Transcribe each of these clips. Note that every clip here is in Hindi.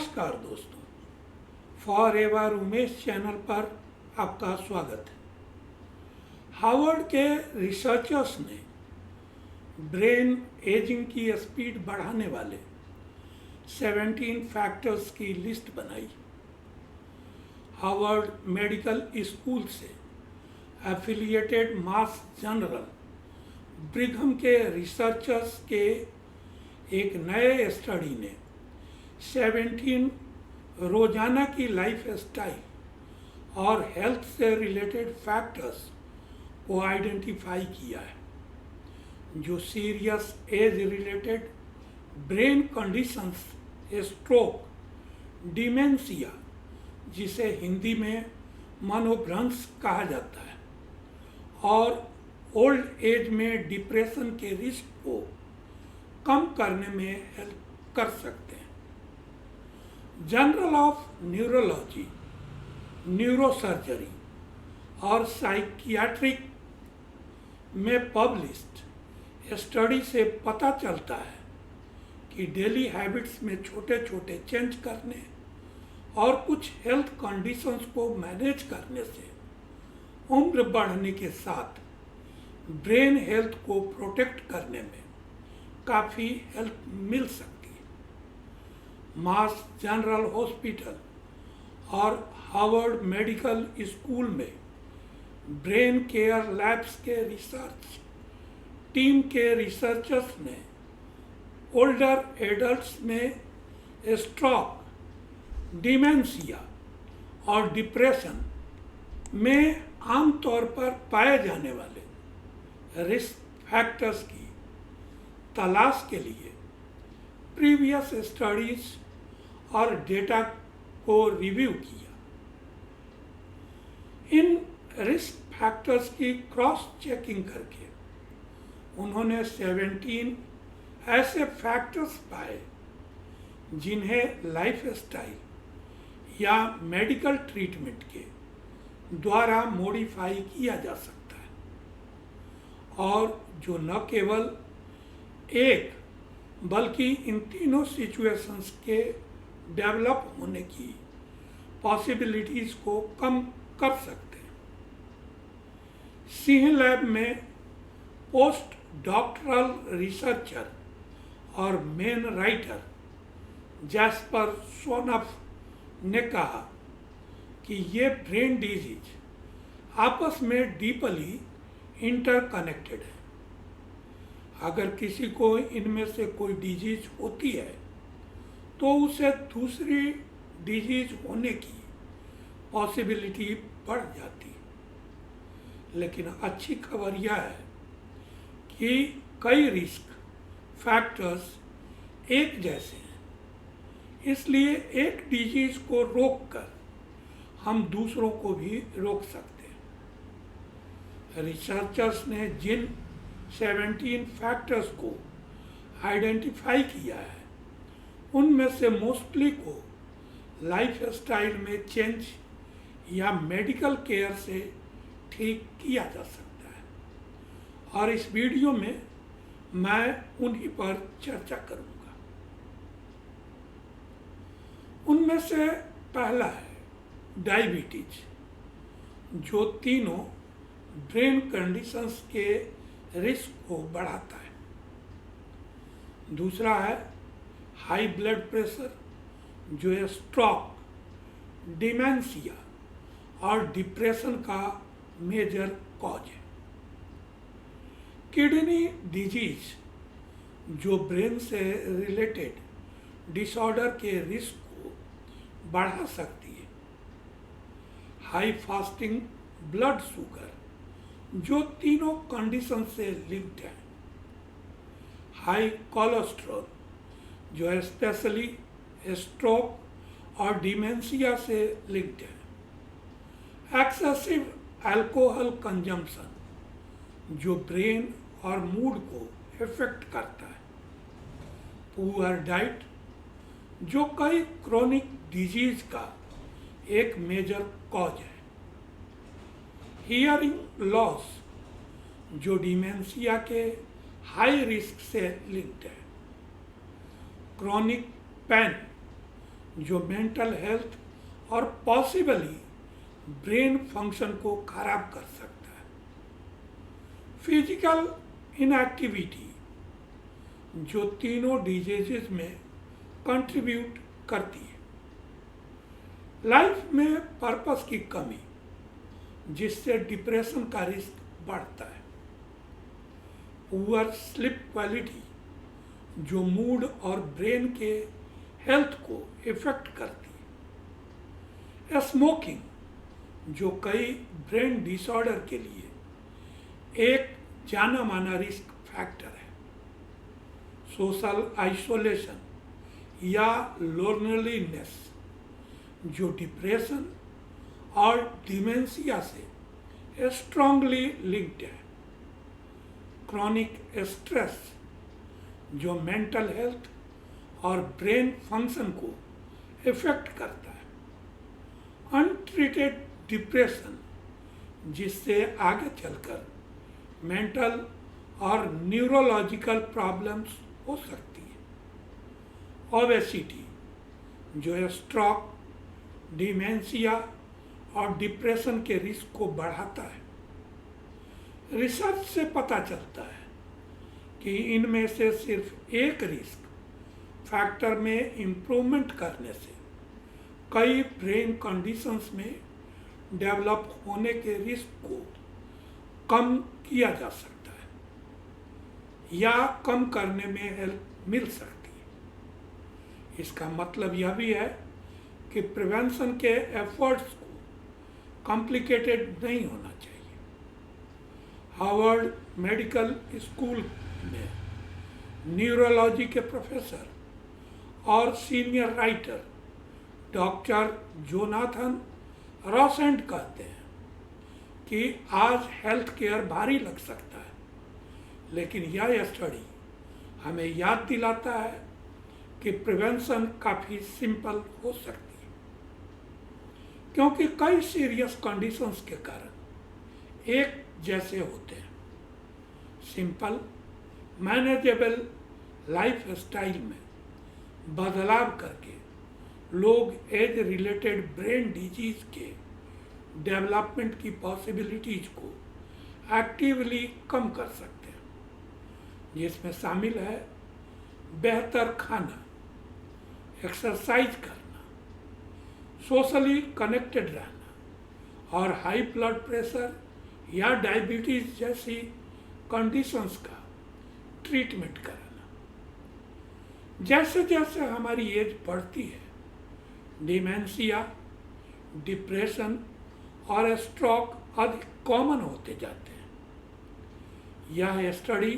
नमस्कार दोस्तों, फॉर एवर उमेश चैनल पर आपका स्वागत है। हार्वर्ड के रिसर्चर्स ने ब्रेन एजिंग की स्पीड बढ़ाने वाले 17 फैक्टर्स की लिस्ट बनाई। हार्वर्ड मेडिकल स्कूल से एफिलिएटेड मास जनरल ब्रिघम के रिसर्चर्स के एक नए स्टडी ने 17 रोजाना की लाइफ स्टाइल और हेल्थ से रिलेटेड फैक्टर्स को आइडेंटिफाई किया है जो serious age related brain conditions, stroke, dementia जिसे हिंदी में मनोभ्रंश कहा जाता है, और ओल्ड एज में डिप्रेशन के रिस्क को कम करने में हेल्प कर सकते हैं। जर्नल ऑफ न्यूरोलॉजी, न्यूरोसर्जरी और साइकियाट्रिक में पब्लिश्ड स्टडी से पता चलता है कि डेली हैबिट्स में छोटे छोटे चेंज करने और कुछ हेल्थ कंडीशंस को मैनेज करने से उम्र बढ़ने के साथ ब्रेन हेल्थ को प्रोटेक्ट करने में काफ़ी हेल्प मिल सकती है। मास जनरल हॉस्पिटल और हार्वर्ड मेडिकल स्कूल में ब्रेन केयर लैब्स के रिसर्च टीम के रिसर्चर्स ने ओल्डर एडल्ट्स में स्ट्रोक, डिमेंशिया और डिप्रेशन में आमतौर पर पाए जाने वाले रिस्क फैक्टर्स की तलाश के लिए प्रीवियस स्टडीज और डेटा को रिव्यू किया। इन रिस्क फैक्टर्स की क्रॉस चेकिंग करके उन्होंने 17 ऐसे फैक्टर्स पाए जिन्हें लाइफस्टाइल या मेडिकल ट्रीटमेंट के द्वारा मॉडिफाई किया जा सकता है, और जो न केवल एक बल्कि इन तीनों सिचुएशंस के डेवलप होने की पॉसिबिलिटीज को कम कर सकते हैं। सिंह लैब में पोस्ट डॉक्टरल रिसर्चर और मेन राइटर जैस्पर सोनफ ने कहा कि ये ब्रेन डिजीज आपस में डीपली इंटरकनेक्टेड है। अगर किसी को इनमें से कोई डिजीज होती है तो उसे दूसरी डिजीज होने की पॉसिबिलिटी बढ़ जाती है। लेकिन अच्छी खबर यह है कि कई रिस्क फैक्टर्स एक जैसे हैं, इसलिए एक डिजीज को रोककर हम दूसरों को भी रोक सकते हैं। रिसर्चर्स ने जिन 17 फैक्टर्स को आइडेंटिफाई किया है उनमें से मोस्टली को लाइफस्टाइल में चेंज या मेडिकल केयर से ठीक किया जा सकता है, और इस वीडियो में मैं उन्हीं पर चर्चा करूंगा। उनमें से पहला है डायबिटीज, जो तीनों ब्रेन कंडीशंस के रिस्क को बढ़ाता है। दूसरा है हाई ब्लड प्रेशर, जो स्ट्रोक, डिमेंशिया और डिप्रेशन का मेजर कॉज है। किडनी डिजीज, जो ब्रेन से रिलेटेड डिसऑर्डर के रिस्क को बढ़ा सकती है। हाई फास्टिंग ब्लड शुगर, जो तीनों कंडीशन से लिंक्ड है। हाई कोलेस्ट्रॉल, जो स्पेशली स्ट्रोक और डिमेंशिया से लिंक्ड है। एक्सेसिव अल्कोहल कंजम्पशन, जो ब्रेन और मूड को इफेक्ट करता है। पुअर डाइट, जो कई क्रोनिक डिजीज का एक मेजर कॉज है। हियरिंग लॉस, जो डिमेंशिया के हाई रिस्क से लिंक्ड है। क्रॉनिक पेन, जो मेंटल हेल्थ और पॉसिबली ब्रेन फंक्शन को खराब कर सकता है। फिजिकल इनएक्टिविटी जो तीनों डिजीजेस में कंट्रीब्यूट करती है। लाइफ में पर्पस की कमी जिससे डिप्रेशन का रिस्क बढ़ता है। पुअर स्लीप क्वालिटी जो मूड और ब्रेन के हेल्थ को इफेक्ट करती है। स्मोकिंग जो कई ब्रेन डिसऑर्डर के लिए एक जाना माना रिस्क फैक्टर है। सोशल आइसोलेशन या लोनलीनेस जो डिप्रेशन और डिमेंशिया से स्ट्रांगली लिंक्ड है। क्रॉनिक स्ट्रेस जो मेंटल हेल्थ और ब्रेन फंक्शन को इफेक्ट करता है। अनट्रीटेड डिप्रेशन जिससे आगे चलकर मेंटल और न्यूरोलॉजिकल प्रॉब्लम्स हो सकती है। ओबेसिटी जो स्ट्रोक, डिमेंशिया और डिप्रेशन के रिस्क को बढ़ाता है। रिसर्च से पता चलता है कि इनमें से सिर्फ एक रिस्क फैक्टर में इम्प्रूवमेंट करने से कई ब्रेन कंडीशंस में डेवलप होने के रिस्क को कम किया जा सकता है या कम करने में हेल्प मिल सकती है। इसका मतलब यह भी है कि प्रिवेंशन के एफर्ट्स को कॉम्प्लिकेटेड नहीं होना चाहिए। हार्वर्ड मेडिकल स्कूल में न्यूरोलॉजी के प्रोफेसर और सीनियर राइटर डॉक्टर जोनाथन रॉसेंट कहते हैं कि आज हेल्थ केयर भारी लग सकता है, लेकिन यह स्टडी हमें याद दिलाता है कि प्रिवेंशन काफ़ी सिंपल हो सकती है, क्योंकि कई सीरियस कंडीशंस के कारण एक जैसे होते हैं। सिंपल मैनेजेबल लाइफ स्टाइल में बदलाव करके लोग एज रिलेटेड ब्रेन डिजीज के डेवलपमेंट की पॉसिबिलिटीज को एक्टिवली कम कर सकते हैं, जिसमें शामिल है बेहतर खाना, एक्सरसाइज करना, सोशली कनेक्टेड रहना और हाई ब्लड प्रेशर या डायबिटीज जैसी कंडीशंस का ट्रीटमेंट कराना। जैसे जैसे हमारी एज बढ़ती है, डिमेंशिया, डिप्रेशन और स्ट्रोक अधिक कॉमन होते जाते हैं। यह स्टडी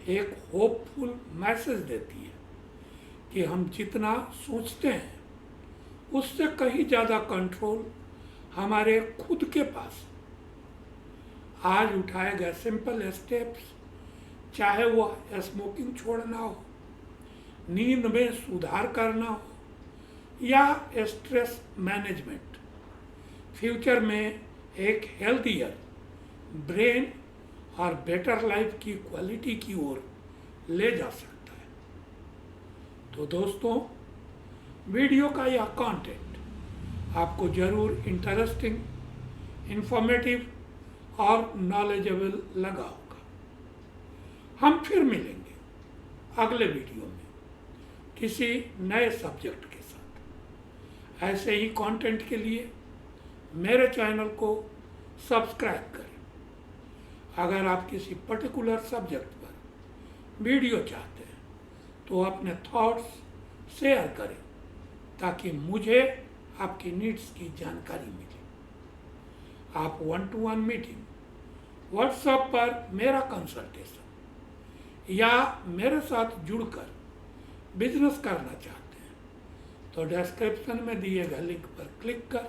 एक होपफुल मैसेज देती है कि हम जितना सोचते हैं उससे कहीं ज़्यादा कंट्रोल हमारे खुद के पास। आज उठाए गए सिंपल स्टेप्स, चाहे वो स्मोकिंग छोड़ना हो, नींद में सुधार करना हो या स्ट्रेस मैनेजमेंट, फ्यूचर में एक हेल्थियर ब्रेन और बेटर लाइफ की क्वालिटी की ओर ले जा सकता है। तो दोस्तों, वीडियो का यह कंटेंट आपको ज़रूर इंटरेस्टिंग, इंफॉर्मेटिव और नॉलेजेबल लगा होगा। हम फिर मिलेंगे अगले वीडियो में किसी नए सब्जेक्ट के साथ। ऐसे ही कंटेंट के लिए मेरे चैनल को सब्सक्राइब करें। अगर आप किसी पर्टिकुलर सब्जेक्ट पर वीडियो चाहते हैं तो अपने थॉट्स शेयर करें ताकि मुझे आपकी नीड्स की जानकारी मिले। आप 1-to-1 मीटिंग, व्हाट्सएप पर मेरा कंसल्टेशन या मेरे साथ जुड़कर बिजनेस करना चाहते हैं तो डिस्क्रिप्शन में दिए गए लिंक पर क्लिक कर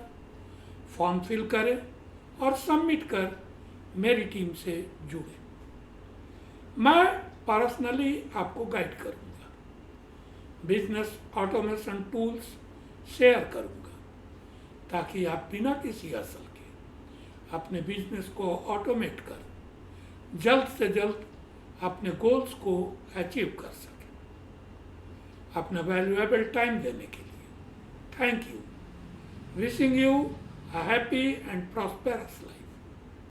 फॉर्म फिल करें और सबमिट कर मेरी टीम से जुड़े। मैं पर्सनली आपको गाइड करूंगा, बिजनेस ऑटोमेशन टूल्स शेयर करूंगा ताकि आप बिना किसी हसल के अपने बिजनेस को ऑटोमेट कर जल्द से जल्द अपने गोल्स को अचीव कर सकें। अपना वैल्यूएबल टाइम देने के लिए Thank you. Wishing you a happy and prosperous life.